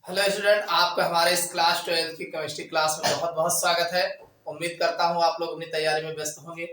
Hello student, आपका हमारे इस क्लास 12 की केमिस्ट्री क्लास में बहुत बहुत स्वागत है। उम्मीद करता हूँ आप लोग अपनी तैयारी में व्यस्त होंगे।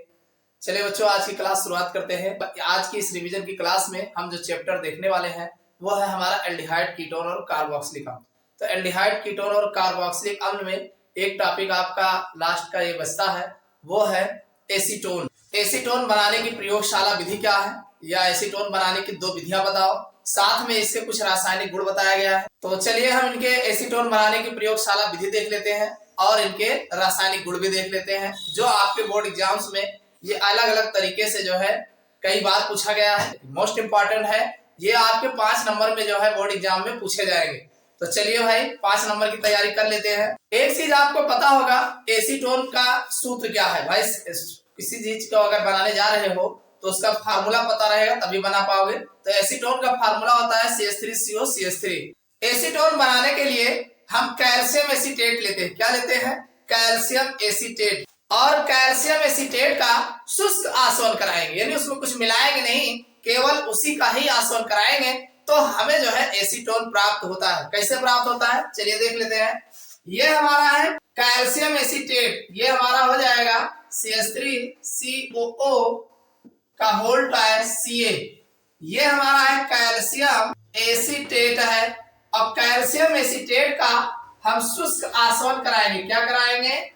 चलिए बच्चों, आज की क्लास शुरुआत करते हैं। आज की इस रिवीजन की क्लास में हम जो चैप्टर देखने वाले हैं वो है हमारा एल्डिहाइड, कीटोन और कार्बोक्सिलिक अम्ल। तो एल्डिहाइड, कीटोन और कार्बोक्सिलिक अम्ल में एक टॉपिक आपका लास्ट का ये बचता है, वो है एसीटोन। एसीटोन बनाने की प्रयोगशाला विधि क्या है, या एसीटोन बनाने की दो विधियां बताओ, साथ में इसके कुछ रासायनिक गुण बताया गया है। तो चलिए हम इनके एसीटोन बनाने की प्रयोगशाला विधि देख लेते हैं और इनके रासायनिक गुण भी देख लेते हैं, जो आपके बोर्ड एग्जाम्स में ये अलग अलग तरीके से जो है कई बार पूछा गया है। मोस्ट इंपॉर्टेंट है, ये आपके 5 नंबर में जो है बोर्ड एग्जाम में पूछे जाएंगे। तो चलिए भाई 5 नंबर की तैयारी कर लेते हैं। एक चीज आपको पता होगा, एसीटोन का सूत्र क्या है भाई। किसी चीज को अगर बनाने जा रहे हो तो उसका फार्मूला पता रहेगा तभी बना पाओगे। तो एसीटोन का फार्मूला होता है CH3COCH3। एसीटोन बनाने के लिए हम कैल्शियम एसीटेट लेते हैं। क्या लेते हैं? Calcium acetate. और कैल्शियम एसीटेट का शुष्क आसवन कराएंगे, यानी उसमें कुछ मिलाएंगे नहीं, केवल उसी का ही आसवन कराएंगे, तो हमें जो है एसीटोन प्राप्त होता है। कैसे प्राप्त होता है चलिए देख लेते हैं। ये हमारा है कैल्शियम एसीटेट, ये हमारा हो जाएगा CH3COO का होल टायर Ca। ये हमारा है कैल्शियम एसीटेट है। अब कैल्शियम एसीटेट का हम शुष्क आसवन कराएंगे। क्या कराएंगे?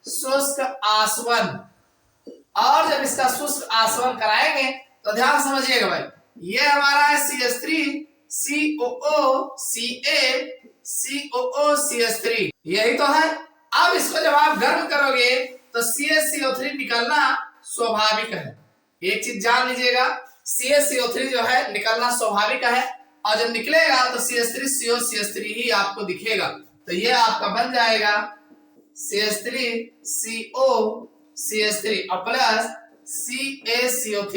शुष्क आसवन। और जब इसका शुष्क आसवन कराएंगे तो ध्यान समझिएगा भाई, ये हमारा है CH3COO CaCOOCH3, यही तो है। अब इसको जब आप गर्म करोगे तो CaCO3 निकलना स्वाभाविक है। एक चीज जान लीजिएगा, CaCO3 जो है निकलना स्वाभाविक है, और जब निकलेगा तो CH3COCH3 ही आपको दिखेगा। तो ये आपका बन जाएगा CH3COCH3 और प्लस CaCO3।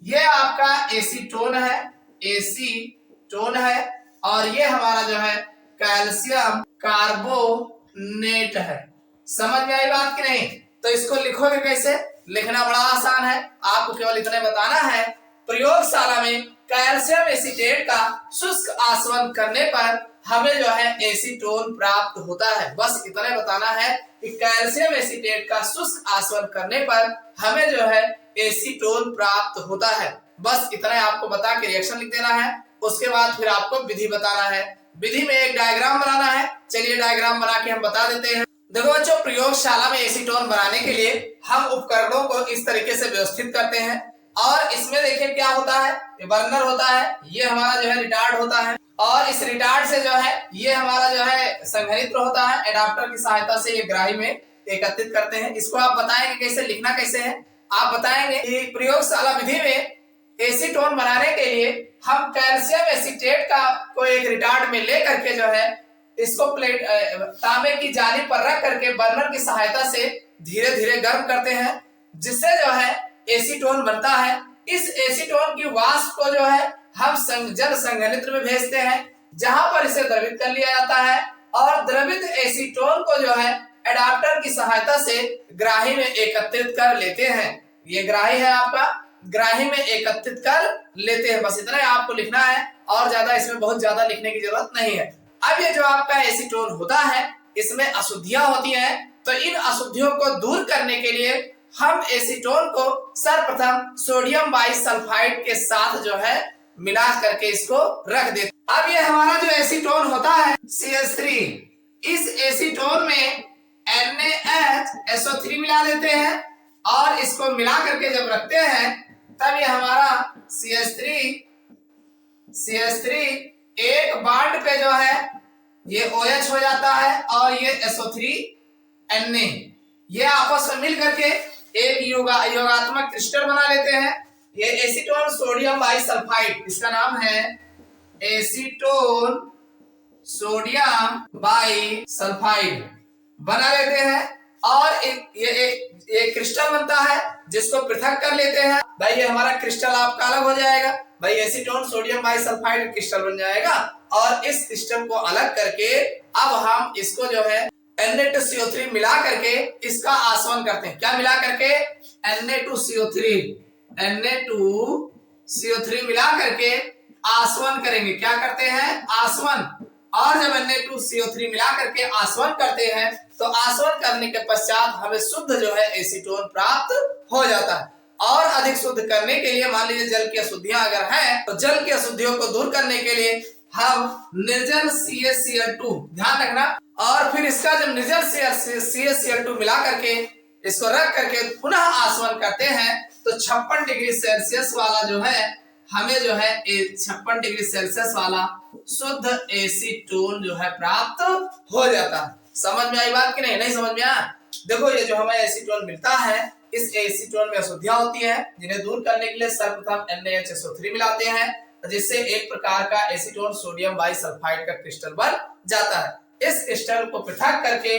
ये आपका एसीटोन है, एसीटोन है। और ये हमारा जो है कैल्शियम कार्बोनेट है। समझ में आई बात कि नहीं? तो इसको लिखोगे कैसे? लिखना बड़ा आसान है, आपको केवल इतना बताना है, प्रयोगशाला में कैल्शियम एसीटेट का शुष्क आसवन करने पर हमें जो है एसीटोन प्राप्त होता है। बस इतना बताना है कि कैल्शियम एसीटेट का शुष्क आसवन करने पर हमें जो है एसीटोन प्राप्त होता है। बस इतना आपको बता के रिएक्शन लिख देना है। उसके बाद फिर आपको विधि बताना है। विधि में एक डायग्राम बनाना है। चलिए डायग्राम बना के हम बता देते हैं। देखो बच्चों, प्रयोगशाला में एसीटोन बनाने के लिए हम उपकरणों को इस तरीके से व्यवस्थित करते हैं। और इसमें देखिए क्या होता है, ये बर्नर होता है, ये हमारा जो है रिटार्ड होता है, और इस रिटार्ड से जो है ये हमारा जो है संघनित्र होता है। एडाप्टर की सहायता से ये ग्राही में एकत्रित करते हैं। इसको आप बताएंगे कैसे, लिखना कैसे है आप बताएंगे कि प्रयोगशाला विधि में एसीटोन बनाने के लिए हम कैल्शियम एसीटेट का को एक रिटार्ड में ले करके जो है इसको प्लेट तांबे की जाली पर रख करके बर्नर की सहायता से धीरे धीरे गर्म करते हैं, जिससे जो है एसीटोन बनता है। इस एसीटोन की वाष्प को जो है हम जल संघनित्र में भेजते हैं, जहां पर इसे द्रवित कर लिया जाता है, और द्रवित एसीटोन को जो है एडाप्टर की सहायता से ग्राही में एकत्रित कर लेते हैं। ये ग्राही है आपका, ग्राही में एकत्रित कर लेते हैं। बस इतना ही आपको लिखना है, और ज्यादा इसमें बहुत ज्यादा लिखने की जरूरत नहीं है। अब ये जो आपका एसीटोन होता है इसमें अशुद्धियां होती हैं, तो इन अशुद्धियों को दूर करने के लिए हम एसीटोन को सर्वप्रथम सोडियम बाइसल्फाइड के साथ जो है मिला करके इसको रख देते। अब ये हमारा जो एसीटोन होता है CH3, इस एसीटोन में NaHSO3 मिला देते हैं, और इसको मिला करके जब रखते हैं तब ये हमारा CH3 एक बांड पे जो है ये OH हो जाता है, और ये SO3 Na ये आपस में मिल करके एक योगात्मक क्रिस्टल बना लेते हैं। ये एसीटोन सोडियम बाइसल्फाइड, इसका नाम है एसीटोन सोडियम बाइसल्फाइड बना लेते हैं, और ये क्रिस्टल बनता है जिसको पृथक कर लेते हैं। भाई ये हमारा क्रिस्टल आपका अलग हो जाएगा, भाई एसीटोन सोडियम बाइसल्फाइड क्रिस्टल बन जाएगा। और इस क्रिस्टल को अलग करके अब हम इसको जो है Na2CO3 मिला करके इसका आसवन करते हैं। क्या मिला करके? Na2CO3 मिला करके आसवन करेंगे। क्या करते हैं? आसवन। और जब Na2CO3 मिला करके आसवन करते हैं तो आसवन करने के पश्चात हमें शुद्ध जो है एसीटोन प्राप्त हो जाता है। और अधिक शुद्ध करने के लिए मान लीजिए जल की अशुद्धियां अगर हैं तो जल की अशुद्धियों को दूर करने के लिए हम निर्जल CaCl2 ध्यान रखना, और फिर इसका जब निर्जल CaCl2 मिला करके इसको रख करके पुनः आसवन करते हैं तो 56 डिग्री सेल्सियस वाला जो है हमें जो है 56 डिग्री सेल्सियस वाला शुद्ध एसीटोन जो है प्राप्त हो जाता है। समझ में आई बात कि नहीं? नहीं समझ में आया? देखो ये जो हमें एसीटोन मिलता है, इस एसीटोन में अशुद्धियां होती हैं जिन्हें दूर करने के लिए सर्वप्रथम NaHSO3 मिलाते हैं जिससे एक प्रकार का एसीटोन सोडियम बाइसल्फाइड का क्रिस्टल बन जाता है। इस क्रिस्टल को पृथक करके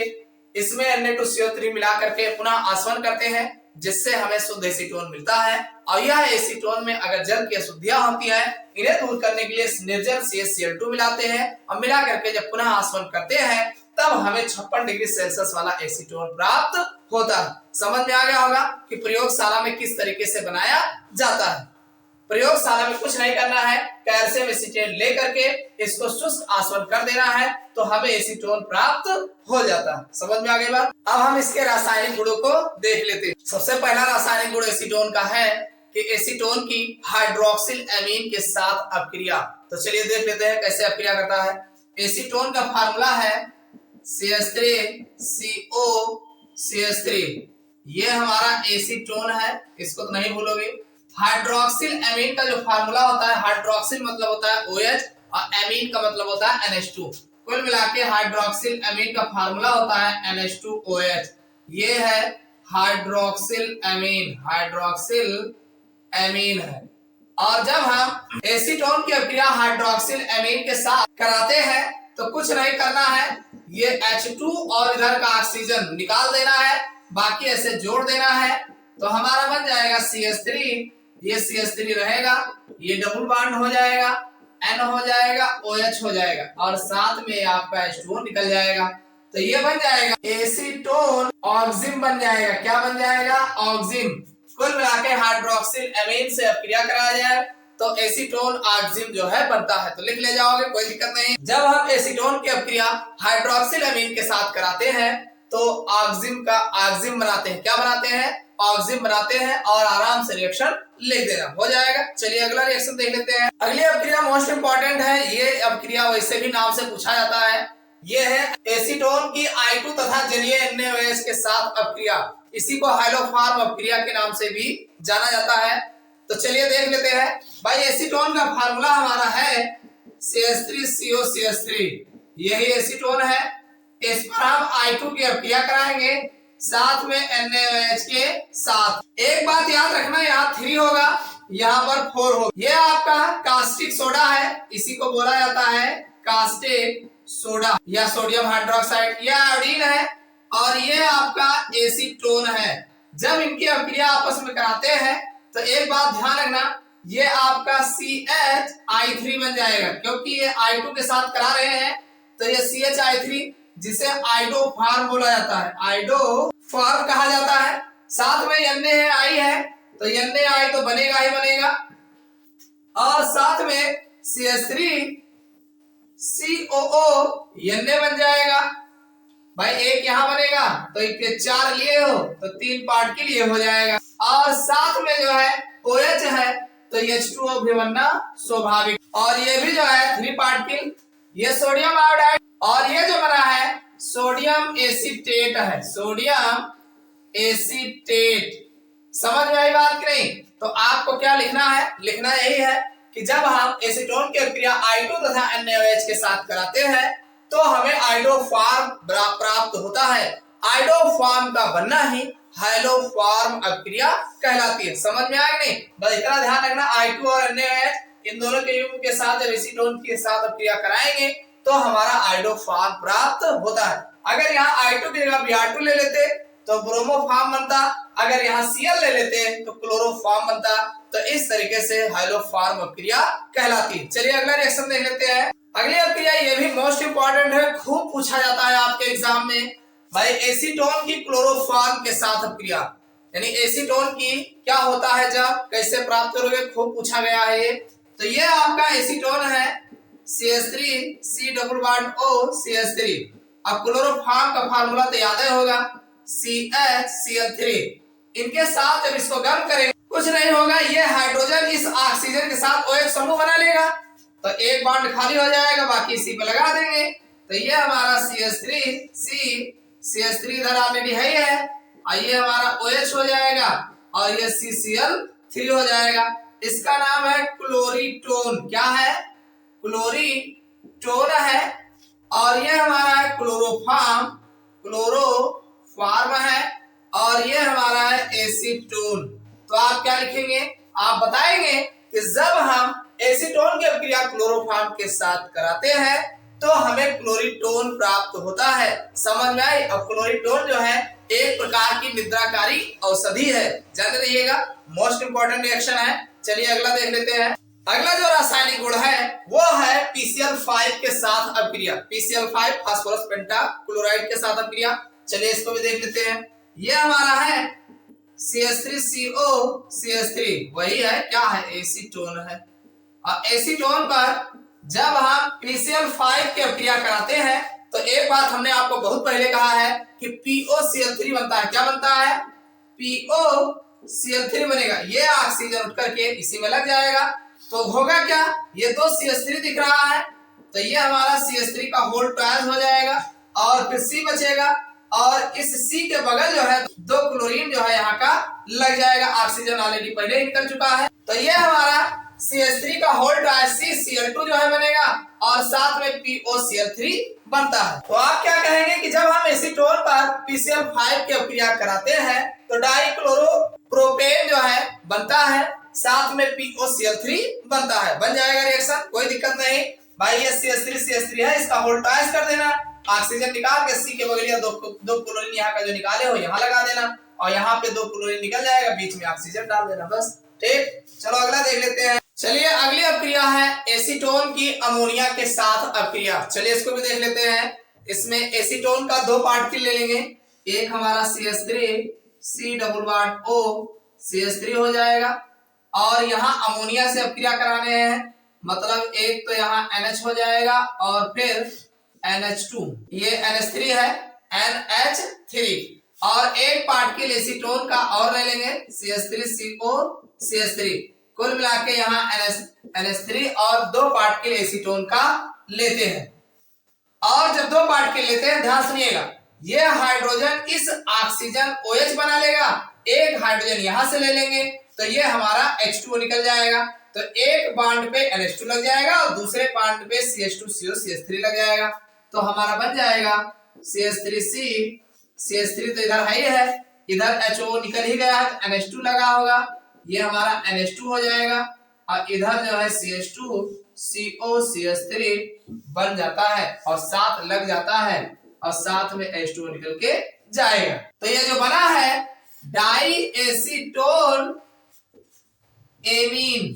इसमें Na2CO3 मिला करके पुनः आसवन करते हैं जिससे हमें शुद्ध एसीटोन मिलता है। और यह एसीटोन में अगर जल की अशुद्धियां होती हैं इन्हें दूर करने के लिए निर्जल CaCl2 मिलाते हैं और मिला करके जब पुनः आसवन करते हैं तब हमें 56 डिग्री सेल्सियस वाला एसीटोन प्राप्त होता है। समझ में आ गया होगा कि प्रयोगशाला में किस तरीके से बनाया जाता है। प्रयोगशाला में कुछ नहीं करना है, कैल्शियम एसीटेट लेकर के इसको शुष्क आसवन कर देना है तो हमें एसीटोन प्राप्त हो जाता है। समझ में आ गई बात? अब हम इसके रासायनिक गुणों को देख लेते हैं। सबसे पहला रासायनिक गुण एसीटोन का है कि एसीटोन की हाइड्रोक्सिल एमीन के साथ अपक्रिया। तो चलिए देख लेते हैं कैसे अपक्रिया करता है। एसीटोन का फार्मूला है CH3CO CH3, ये हमारा एसीटोन है, इसको तो नहीं भूलोगे। हाइड्रोक्सिल एमीन का जो फार्मूला होता है, हाइड्रोक्सिल मतलब होता है OH और एमीन का मतलब होता है NH2। कुल मिला के हाइड्रोक्सिल एमीन का फार्मूला होता है NH2OH। ये है हाइड्रोक्सिल एमीन, हाइड्रोक्सिल एमीन है। और जब हम एसीटोन की अपक्रिया हाइड्रोक्सिल एमीन के साथ कराते हैं तो कुछ नहीं करना है, ये H2 और इधर का ऑक्सीजन निकाल देना है, बाकी ऐसे जोड़ देना है तो हमारा बन जाएगा CH3। ये CH3 रहेगा, ये डबल बॉन्ड हो जाएगा, N हो जाएगा, OH हो जाएगा और साथ में आपका H2O निकल जाएगा तो ये बन जाएगा एसीटोन ऑक्सिम बन जाएगा। क्या बन जाएगा? ऑक्सिम। कुल मिला के हाइड्रोक्सिल एमीन से अपक्रिया कराया जाए तो एसीटोन ऑक्सिम जो है बनता है। तो लिख ले जाओगे, कोई दिक्कत नहीं। जब हम एसीटोन की अपक्रिया हाइड्रोक्सिल एमीन के साथ कराते हैं तो ऑक्सिम का ऑक्सिम बनाते हैं। क्या बनाते हैं? ऑक्सिम बनाते हैं और आराम से रिएक्शन लिख देना, हो जाएगा। चलिए अगला रिएक्शन देख लेते हैं। अगली अपक्रिया मोस्ट इंपॉर्टेंट है, ये अपक्रिया वैसे भी नाम से पूछा जाता है। ये है एसीटोन की I2 तथा जलीय NaOH के साथ अपक्रिया, इसी को हाइलोफॉर्म अपक्रिया के नाम से भी जाना जाता है। तो चलिए देख लेते हैं भाई। एसीटोन का फार्मूला हमारा है CH3CO CH3, यही एसीटोन है। इस पर हम I2 की अपक्रिया कराएंगे साथ में NaOH के साथ। एक बात याद रखना, यहाँ 3 होगा, यहाँ पर 4 होगा। ये आपका कास्टिक सोडा है, इसी को बोला जाता है कास्टिक सोडा या सोडियम हाइड्रोक्साइड। यह आयोडीन है और ये आपका एसीटोन है। जब इनकी अपक्रिया आपस में कराते हैं तो एक बात ध्यान रखना, ये आपका CHI3 बन जाएगा क्योंकि ये I2 के साथ करा रहे हैं तो ये CHI3 जिसे आइडोफॉर्म बोला जाता है, आइडोफॉर्म कहा जाता है। साथ में NaI है तो NaI तो बनेगा ही बनेगा और साथ में CH3COO Na बन जाएगा। भाई एक यहाँ बनेगा तो एक 4 लिए हो तो 3 पार्ट के लिए हो जाएगा और साथ में जो है OH है तो H2O भी बनना स्वाभाविक। और ये भी जो है 3 पार्ट की, ये सोडियम आयोडाइड और ये जो बना है सोडियम एसीटेट है, सोडियम एसीटेट। समझ में आई बात कि नहीं? तो आपको क्या लिखना है? लिखना यही है कि जब हम एसीटोन की अपक्रिया I2 तथा NaOH के साथ कराते हैं तो हमें आइडोफॉर्म प्राप्त होता है। आइडोफॉर्म का बनना ही हाइलोफॉर्म अपक्रिया कहलाती है। समझ में आया कि नहीं? बस इतना ध्यान रखना, I2 और NaOH इन दोनों के युग्म के साथ जब एसीटोन के साथ अपक्रिया कराएंगे तो हमारा आइडोफॉर्म प्राप्त होता है। अगर यहाँ I2 की जगह Br2 ले लेते तो ब्रोमोफॉर्म बनता, अगर यहाँ Cl ले लेते तो क्लोरोफॉर्म बनता। तो इस तरीके से हाइलोफॉर्म अपक्रिया कहलाती है। चलिए अगला रिएक्शन देख लेते हैं। अगली अपक्रिया ये भी मोस्ट इंपॉर्टेंट है, खूब पूछा जाता है आपके एग्जाम में। भाई एसीटोन की क्लोरोफॉर्म के साथ अपक्रिया, यानी एसीटोन की क्या होता है, जब कैसे प्राप्त करोगे, खूब पूछा गया है ये। तो ये आपका एसीटोन है, CH3 C double bond O CH3। अब क्लोरोफॉर्म का फार्मूला तो याद ही होगा, CHCl3। इनके साथ जब इसको गर्म करेंगे कुछ नहीं होगा, ये हाइड्रोजन इस ऑक्सीजन के साथ OH समूह बना लेगा, तो एक बॉन्ड खाली हो जाएगा, बाकी इसी पे लगा देंगे। तो ये हमारा CH3 इधर ऑलरेडी है ही है, और ये हमारा OH हो जाएगा और ये CCl3 हो जाएगा। इसका नाम है क्लोरीटोन। क्या है? क्लोरीटोन है। और ये हमारा है क्लोरोफॉर्म है, और ये हमारा है एसीटोन। तो आप क्या लिखेंगे? आप बताएंगे कि जब हम एसीटोन की अभिक्रिया क्लोरोफॉर्म के साथ कराते हैं तो हमें क्लोरीटोन प्राप्त होता है। समझ में आई? अब क्लोरीटोन जो है एक प्रकार की निद्राकारी औषधि है, जान रहिएगा, मोस्ट इंपोर्टेंट रिएक्शन है। चलिए अगला देख लेते हैं। अगला जो रासायनिक गुण है वो है PCl5 के साथ अभिक्रिया। PCl5 फास्फोरस पेंटाक्लोराइड के साथ अभिक्रिया। चलिए इसको भी देख लेते हैं। ये हमारा है CH3CO CH3, वही है, क्या है? एसीटोन है। और एसीटोन पर जब हम PCl5 की अभिक्रिया कराते हैं तो एक बात हमने आपको बहुत पहले कहा है कि POCl3 बनता है। क्या बनता है? POCl3 बनेगा। ये ऑक्सीजन उठ करके इसी में लग जाएगा, तो होगा क्या? ये दो CH3 दिख रहा है, तो ये हमारा CH3 का होल ट्वाइस हो जाएगा, और फिर C बचेगा, और इस C के बगल जो है दो क्लोरीन जो है यहाँ का लग जाएगा। ऑक्सीजन ऑलरेडी पहले ही निकल चुका है, तो ये हमारा CH3 का होल ट्वाइस CCl2 जो है बनेगा, और साथ में POCl3 बनता है। तो आप क्या कहेंगे कि जब हम एसीटोन पर PCl5 की अभिक्रिया कराते हैं तो डाइक्लोरोप्रोपेन जो है बनता है, साथ में POCl3 बनता है। बन जाएगा रिएक्शन, कोई दिक्कत नहीं भाई। ये CH3 है, इसका होल ट्वाइस कर देना, ऑक्सीजन निकाल के C के बगल दो क्लोरीन यहाँ का जो निकाले हो यहाँ लगा देना, और यहाँ पे दो क्लोरीन निकल जाएगा, बीच में ऑक्सीजन डाल देना, बस। ठीक, चलो अगला देख लेते हैं। चलिए अगली अभिक्रिया है एसीटोन की अमोनिया के साथ अभिक्रिया। चलिए इसको भी देख लेते हैं। इसमें एसीटोन का दो पार्टिकल ले लेंगे, एक हमारा CH3 C double bond O CH3 हो जाएगा, और यहाँ अमोनिया से अभिक्रिया कराने हैं, मतलब एक तो यहाँ NH हो जाएगा और फिर NH2, ये NH3 है, NH3, और एक पार्टिकल एसीटोन का और ले लेंगे CH3CO CH3। कुल मिला के यहाँ NH3 और दो पार्टिकल एसीटोन का लेते हैं। और जब दो पार्टिकल लेते हैं, ध्यान सुनिएगा, ये हाइड्रोजन इस ऑक्सीजन OH बना लेगा, एक हाइड्रोजन यहाँ से ले लेंगे, तो ये हमारा H2O निकल जाएगा, तो एक बॉन्ड पे NH2 लग जाएगा और दूसरे बॉन्ड पे CH2CO CH3 लग जाएगा, तो हमारा बन जाएगा CH3C। CH3 तो इधर है ही है, इधर HO निकल ही गया है, तो NH2 लगा होगा, ये हमारा NH2 हो जाएगा, और इधर जो है CH2CO CH3 बन जाता है और साथ लग जाता है, और साथ में H2O निकल के जाएगा। तो ये जो बना है di acetone amine,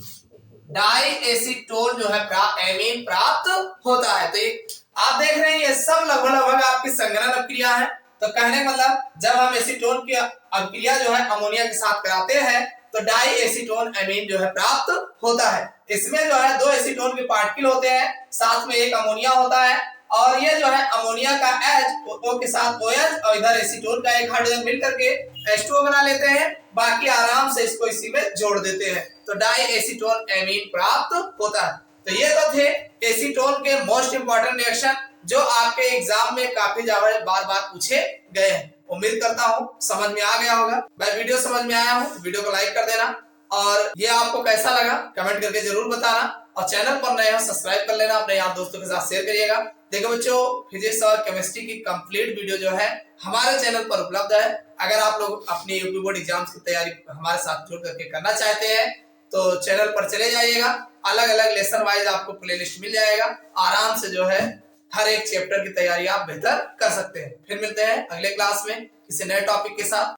di acetone जो है एमीन प्राप्त होता है। तो ये आप देख रहे हैं, ये सब लगभग आपकी संघनन अभिक्रिया है। तो कहने का मतलब जब हम एसीटोन की अभिक्रिया जो है अमोनिया के साथ कराते हैं तो डाई एसीटोन एमीन जो है प्राप्त होता है। इसमें जो है दो एसीटोन के पार्टिकल होते हैं, साथ में एक अमोनिया होता है, और ये जो है अमोनिया का H O के साथ OH और इधर एसीटोन का एक हाइड्रोजन मिल करके H2O बना लेते हैं, बाकी आराम से इसको इसी में जोड़ देते हैं, तो डाई एसीटोन एमीन प्राप्त होता है। तो ये तो थे एसीटोन के मोस्ट इंपोर्टेंट रिएक्शन जो आपके एग्जाम में काफी बार पूछे गए हैं। उम्मीद करता हूँ समझ में आ गया होगा। मैं वीडियो समझ में आया हूँ, वीडियो को लाइक कर देना, और ये आपको कैसा लगा कमेंट करके जरूर बताना, और चैनल पर नए हो सब्सक्राइब कर लेना, अपने यार दोस्तों के साथ शेयर करिएगा। देखो बच्चों, फिजिक्स और केमिस्ट्री की कंप्लीट वीडियो जो है हमारे चैनल पर उपलब्ध है। अगर आप लोग अपनी यूपी बोर्ड एग्जाम्स की तैयारी हमारे साथ जुड़ करके करना चाहते हैं तो चैनल पर चले जाइएगा, अलग अलग लेसन वाइज आपको प्लेलिस्ट मिल जाएगा, आराम से जो है हर एक चैप्टर की तैयारी आप बेहतर कर सकते हैं। फिर मिलते हैं अगले क्लास में किसी नए टॉपिक के साथ।